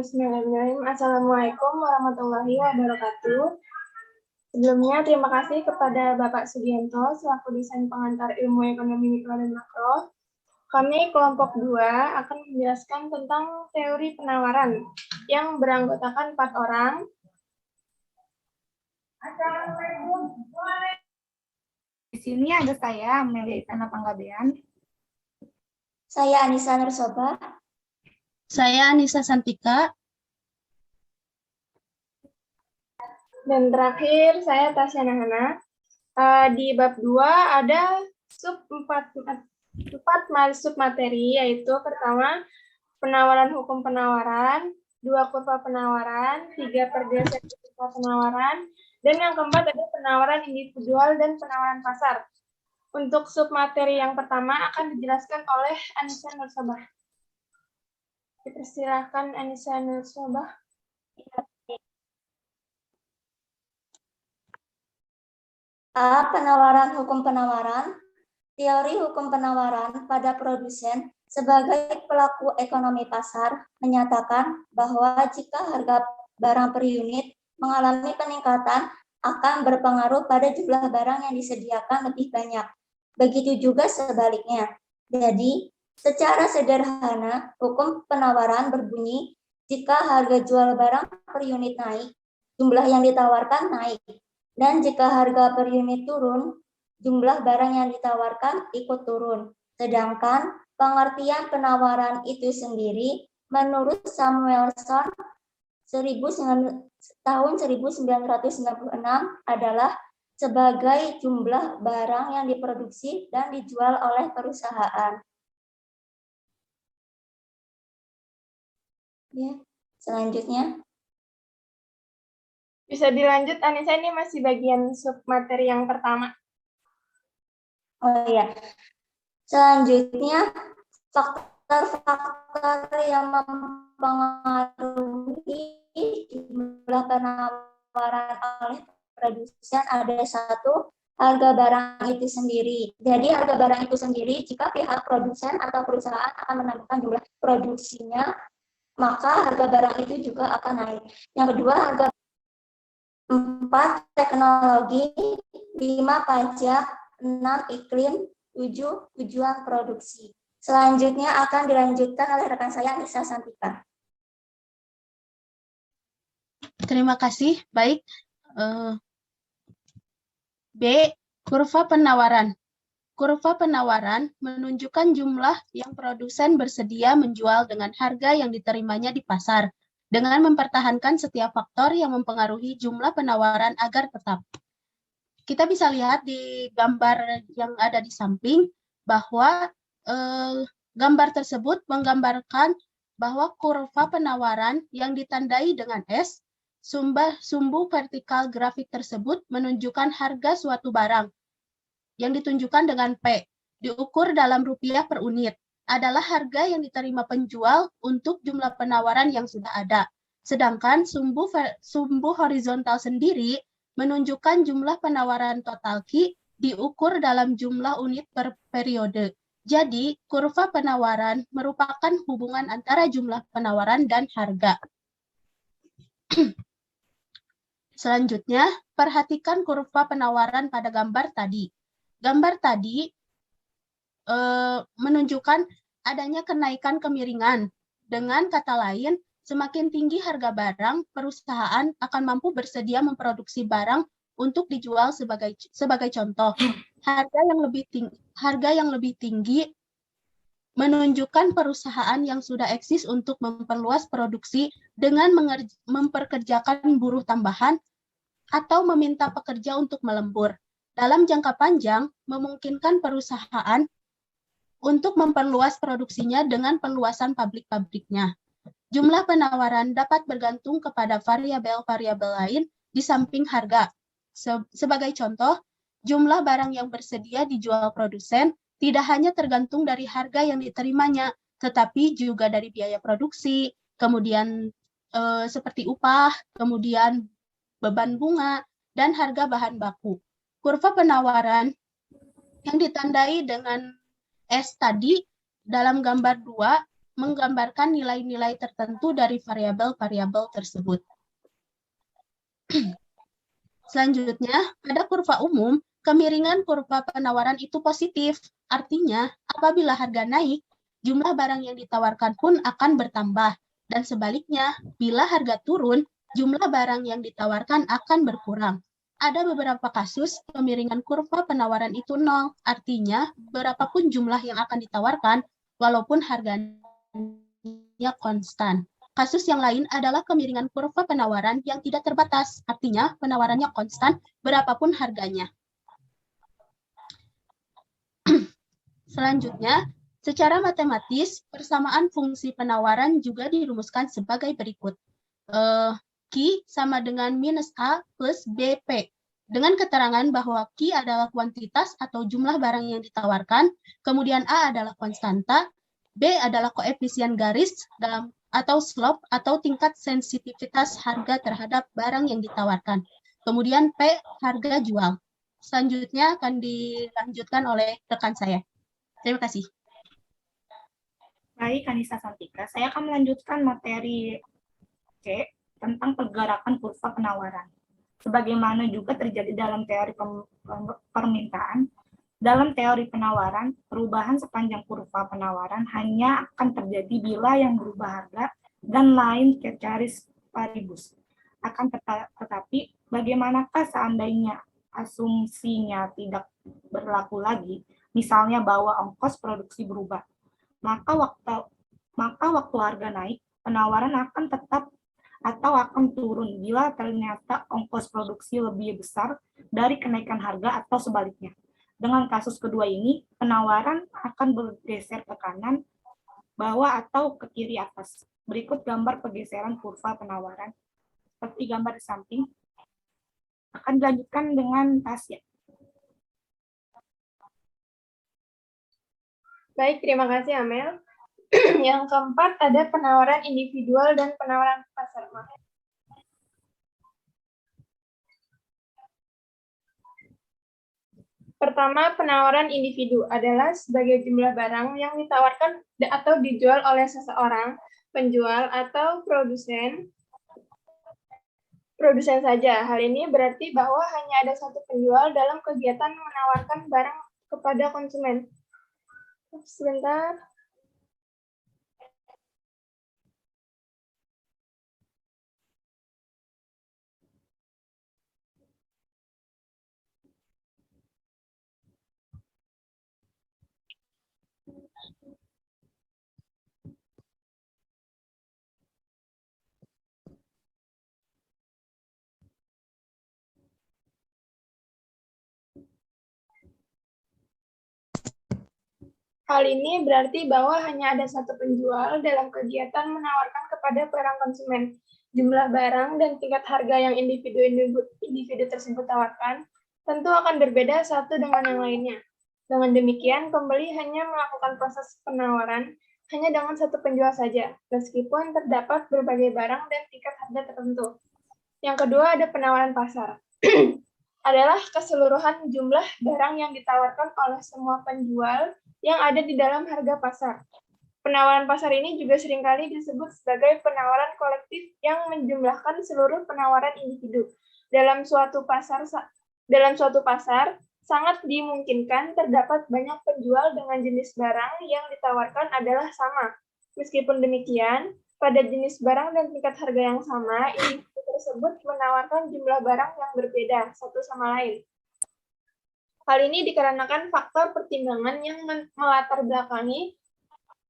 Bismillahirrahmanirrahim. Assalamualaikum warahmatullahi wabarakatuh. Sebelumnya, terima kasih kepada Bapak Sugianto selaku desain pengantar ilmu ekonomi mikro dan makro. Kami kelompok 2 akan menjelaskan tentang teori penawaran yang beranggotakan 4 orang. Di sini ada saya, Amelia Isana Panggabean. Saya Anissa Nursoba. Saya Anissa Santika. Dan terakhir, saya Tasya Nahana. Di bab 2 ada empat submateri, yaitu pertama, penawaran hukum penawaran, 2 kurva penawaran, 3 pergeseran kurva penawaran, dan yang keempat ada penawaran individual dan penawaran pasar. Untuk submateri yang pertama akan dijelaskan oleh Anissa Nursobah. Dipersilakan Anissa Nursobah. A. Penawaran hukum penawaran. Teori hukum penawaran pada produsen sebagai pelaku ekonomi pasar menyatakan bahwa jika harga barang per unit mengalami peningkatan akan berpengaruh pada jumlah barang yang disediakan lebih banyak. Begitu juga sebaliknya. Jadi, secara sederhana, hukum penawaran berbunyi jika harga jual barang per unit naik, jumlah yang ditawarkan naik. Dan jika harga per unit turun, jumlah barang yang ditawarkan ikut turun. Sedangkan pengertian penawaran itu sendiri menurut Samuelson tahun 1996 adalah sebagai jumlah barang yang diproduksi dan dijual oleh perusahaan. Ya, selanjutnya. Bisa dilanjut, Anissa, ini masih bagian submateri yang pertama. Oh iya. Selanjutnya, faktor-faktor yang mempengaruhi jumlah penawaran oleh produsen ada 1, harga barang itu sendiri. Jadi harga barang itu sendiri jika pihak produsen atau perusahaan akan menambahkan jumlah produksinya, maka harga barang itu juga akan naik. Yang kedua, harga 4, teknologi, 5, pajak, 6, iklim, 7, tujuan produksi. Selanjutnya akan dilanjutkan oleh rekan saya Anissa Santika. Terima kasih. Baik. B. Kurva penawaran. Kurva penawaran menunjukkan jumlah yang produsen bersedia menjual dengan harga yang diterimanya di pasar, dengan mempertahankan setiap faktor yang mempengaruhi jumlah penawaran agar tetap. Kita bisa lihat di gambar yang ada di samping bahwa gambar tersebut menggambarkan bahwa kurva penawaran yang ditandai dengan S, sumbu vertikal grafik tersebut menunjukkan harga suatu barang yang ditunjukkan dengan P, diukur dalam rupiah per unit, adalah harga yang diterima penjual untuk jumlah penawaran yang sudah ada. Sedangkan sumbu horizontal sendiri menunjukkan jumlah penawaran total Q diukur dalam jumlah unit per periode. Jadi, kurva penawaran merupakan hubungan antara jumlah penawaran dan harga. Selanjutnya, perhatikan kurva penawaran pada gambar tadi. Gambar tadi menunjukkan adanya kenaikan kemiringan. Dengan kata lain, semakin tinggi harga barang, perusahaan akan mampu bersedia memproduksi barang untuk dijual sebagai contoh. Harga yang lebih tinggi menunjukkan perusahaan yang sudah eksis untuk memperluas produksi dengan memperkerjakan buruh tambahan atau meminta pekerja untuk melembur. Dalam jangka panjang, memungkinkan perusahaan untuk memperluas produksinya dengan perluasan pabrik-pabriknya. Jumlah penawaran dapat bergantung kepada variabel-variabel lain di samping harga. Sebagai contoh, jumlah barang yang bersedia dijual produsen tidak hanya tergantung dari harga yang diterimanya, tetapi juga dari biaya produksi, kemudian seperti upah, kemudian beban bunga, dan harga bahan baku. Kurva penawaran yang ditandai dengan S tadi dalam gambar 2 menggambarkan nilai-nilai tertentu dari variabel-variabel tersebut. Selanjutnya, pada kurva umum, kemiringan kurva penawaran itu positif. Artinya, apabila harga naik, jumlah barang yang ditawarkan pun akan bertambah. Dan sebaliknya, bila harga turun, jumlah barang yang ditawarkan akan berkurang. Ada beberapa kasus kemiringan kurva penawaran itu nol, artinya berapapun jumlah yang akan ditawarkan, walaupun harganya konstan. Kasus yang lain adalah kemiringan kurva penawaran yang tidak terbatas, artinya penawarannya konstan berapapun harganya. Selanjutnya, secara matematis, persamaan fungsi penawaran juga dirumuskan sebagai berikut. Q sama dengan minus A plus BP. Dengan keterangan bahwa Q adalah kuantitas atau jumlah barang yang ditawarkan, kemudian A adalah konstanta, B adalah koefisien garis atau slope atau tingkat sensitivitas harga terhadap barang yang ditawarkan. Kemudian P harga jual. Selanjutnya akan dilanjutkan oleh rekan saya. Terima kasih. Baik, Anissa Santika. Saya akan melanjutkan materi C tentang pergerakan kurva penawaran. Sebagaimana juga terjadi dalam teori permintaan, dalam teori penawaran, perubahan sepanjang kurva penawaran hanya akan terjadi bila yang berubah harga dan lain ceteris paribus. Akan tetapi, bagaimanakah seandainya asumsinya tidak berlaku lagi, misalnya bahwa ongkos produksi berubah, maka waktu harga naik, penawaran akan tetap atau akan turun bila ternyata ongkos produksi lebih besar dari kenaikan harga atau sebaliknya. Dengan kasus kedua ini, penawaran akan bergeser ke kanan, bawah, atau ke kiri atas. Berikut gambar pergeseran kurva penawaran. Seperti gambar di samping. Akan dilanjutkan dengan Tasya. Baik, terima kasih Amel. Yang keempat ada penawaran individual dan penawaran pasar. Pertama, penawaran individu adalah sebagai jumlah barang yang ditawarkan atau dijual oleh seseorang, penjual atau produsen saja. Hal ini berarti bahwa hanya ada satu penjual dalam kegiatan menawarkan barang kepada konsumen. Sebentar. Hal ini berarti bahwa hanya ada satu penjual dalam kegiatan menawarkan kepada barang konsumen. Jumlah barang dan tingkat harga yang individu tersebut tawarkan tentu akan berbeda satu dengan yang lainnya. Dengan demikian, pembeli hanya melakukan proses penawaran hanya dengan satu penjual saja, meskipun terdapat berbagai barang dan tingkat harga tertentu. Yang kedua ada penawaran pasar. Adalah keseluruhan jumlah barang yang ditawarkan oleh semua penjual yang ada di dalam harga pasar. Penawaran pasar ini juga seringkali disebut sebagai penawaran kolektif yang menjumlahkan seluruh penawaran individu. Dalam suatu pasar, sangat dimungkinkan terdapat banyak penjual dengan jenis barang yang ditawarkan adalah sama. Meskipun demikian, pada jenis barang dan tingkat harga yang sama, individu tersebut menawarkan jumlah barang yang berbeda satu sama lain. Hal ini dikarenakan faktor pertimbangan yang melatar belakangi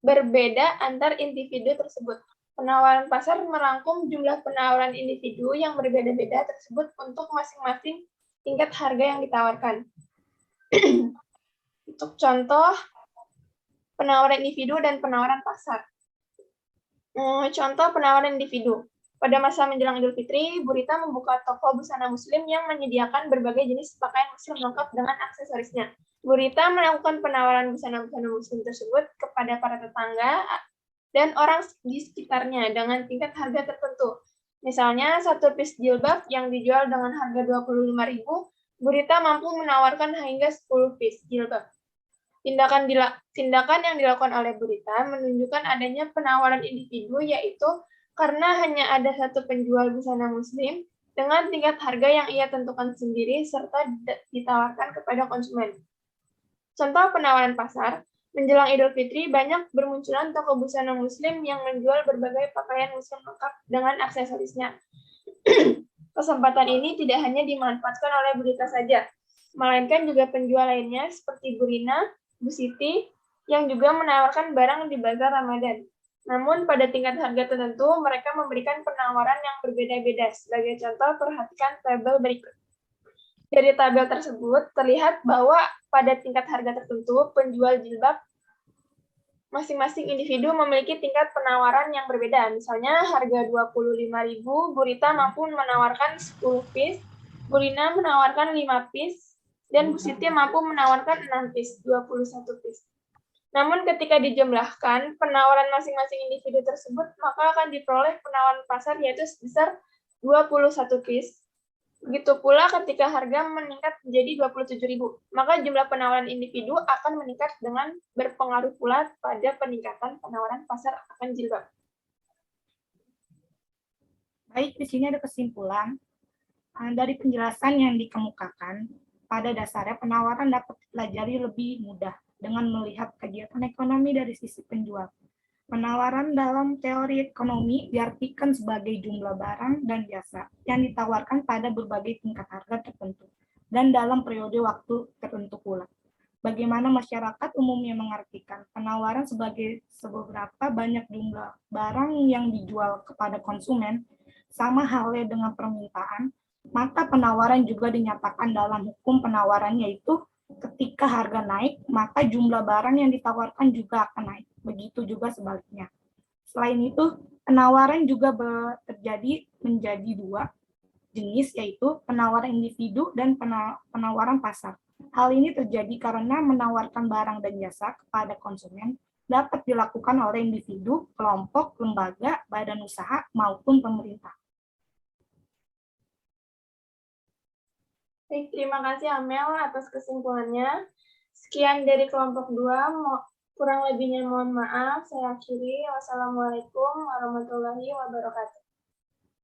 berbeda antar individu tersebut. Penawaran pasar merangkum jumlah penawaran individu yang berbeda-beda tersebut untuk masing-masing tingkat harga yang ditawarkan. Untuk contoh, penawaran individu dan penawaran pasar. Contoh penawaran individu. Pada masa menjelang Idul Fitri, Bu Rita membuka toko busana muslim yang menyediakan berbagai jenis pakaian muslim lengkap dengan aksesorisnya. Bu Rita melakukan penawaran busana-busana muslim tersebut kepada para tetangga dan orang di sekitarnya dengan tingkat harga tertentu. Misalnya, satu piece jilbab yang dijual dengan harga 25.000, Bu Rita mampu menawarkan hingga 10 piece jilbab. Tindakan yang dilakukan oleh berita menunjukkan adanya penawaran individu, yaitu karena hanya ada satu penjual busana muslim dengan tingkat harga yang ia tentukan sendiri serta ditawarkan kepada konsumen. Contoh penawaran pasar, menjelang Idul Fitri banyak bermunculan toko busana muslim yang menjual berbagai pakaian muslim lengkap dengan aksesorisnya. Kesempatan ini tidak hanya dimanfaatkan oleh berita saja, melainkan juga penjual lainnya seperti Bu Rina, Bu Siti, yang juga menawarkan barang di bazar Ramadan. Namun pada tingkat harga tertentu, mereka memberikan penawaran yang berbeda-beda. Sebagai contoh, perhatikan tabel berikut. Dari tabel tersebut, terlihat bahwa pada tingkat harga tertentu, penjual jilbab masing-masing individu memiliki tingkat penawaran yang berbeda. Misalnya, harga 25.000, Bu Rita mampu menawarkan 10 piece, Bu Rina menawarkan 5 piece, dan Bu Siti mampu menawarkan 6 piece, 21 piece. Namun ketika dijumlahkan penawaran masing-masing individu tersebut, maka akan diperoleh penawaran pasar yaitu sebesar 21 piece. Begitu pula ketika harga meningkat menjadi 27.000, maka jumlah penawaran individu akan meningkat dengan berpengaruh pula pada peningkatan penawaran pasar akan jilbab. Baik, di sini ada kesimpulan. Dari penjelasan yang dikemukakan, pada dasarnya penawaran dapat dipelajari lebih mudah dengan melihat kegiatan ekonomi dari sisi penjual. Penawaran dalam teori ekonomi diartikan sebagai jumlah barang dan jasa yang ditawarkan pada berbagai tingkat harga tertentu dan dalam periode waktu tertentu pula. Bagaimana masyarakat umumnya mengartikan penawaran sebagai seberapa banyak jumlah barang yang dijual kepada konsumen, sama halnya dengan permintaan, maka penawaran juga dinyatakan dalam hukum penawaran, yaitu ketika harga naik, maka jumlah barang yang ditawarkan juga akan naik. Begitu juga sebaliknya. Selain itu, penawaran juga terjadi menjadi dua jenis, yaitu penawaran individu dan penawaran pasar. Hal ini terjadi karena menawarkan barang dan jasa kepada konsumen dapat dilakukan oleh individu, kelompok, lembaga, badan usaha, maupun pemerintah. Baik, terima kasih Amel atas kesimpulannya. Sekian dari kelompok 2, kurang lebihnya mohon maaf. Saya akhiri. Wassalamualaikum warahmatullahi wabarakatuh.